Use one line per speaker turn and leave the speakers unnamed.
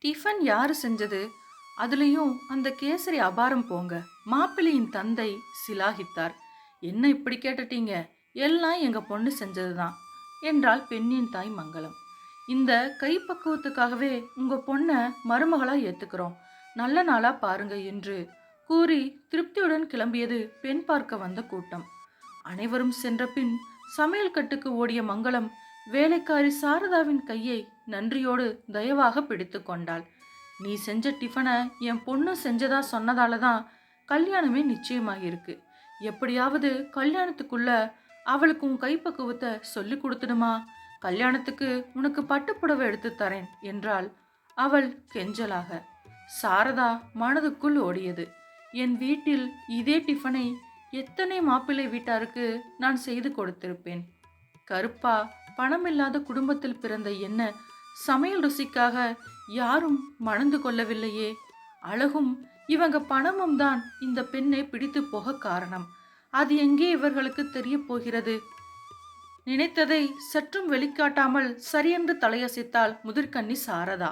Tiffin யாரு செஞ்சது? அதுலயும் அந்த கேசரி அபாரம் போங்க. மாப்பிள்ளையின் தந்தை சிலாகித்தார். என்ன இப்படி கேட்டுட்டீங்க? எல்லாம் எங்க பொண்ணு செஞ்சதுதான் என்றாள் பெண்ணின் தாய் மங்களம். இந்த கைப்பக்குவத்துக்காகவே உங்க பொண்ண மருமகளா ஏத்துக்கிறோம். நல்ல நாளா பாருங்க என்று கூறி திருப்தியுடன் கிளம்பியது பெண் பார்க்க வந்த கூட்டம். அனைவரும் சென்ற பின் சமையல் கட்டுக்கு ஓடிய மங்களம் வேலைக்காரி சாரதாவின் கையை நன்றியோடு தயவாக பிடித்து கொண்டாள். நீ செஞ்ச டிஃபனை என் பொண்ணு செஞ்சதா சொன்னதால தான் கல்யாணமே நிச்சயமாகிருக்கு. எப்படியாவது கல்யாணத்துக்குள்ள அவளுக்கு உன் கைப்பக்குவத்தை சொல்லி கொடுத்துடுமா? கல்யாணத்துக்கு உனக்கு பட்டுப்புடவை எடுத்து தரேன் என்றாள் அவள் கெஞ்சலாக. சாரதா மனதுக்குள் ஓடியது. என் வீட்டில் இதே டிஃபனை எத்தனை மாப்பிள்ளை வீட்டாருக்கு நான் செய்து கொடுத்திருப்பேன். கருப்பா பணமில்லாத குடும்பத்தில் பிறந்த என்ன சமையல் ருசிக்காக யாரும் மணந்து கொள்ளவில்லையே. அழகும் இவங்க பணமும் தான் இந்த பெண்ணை பிடித்து போக காரணம். அது எங்கே இவர்களுக்கு தெரிய போகிறது? நினைத்ததை சற்றும் வெளிக்காட்டாமல் சரியென்று தலையசைத்தாள் முதிர்கண்ணி சாரதா.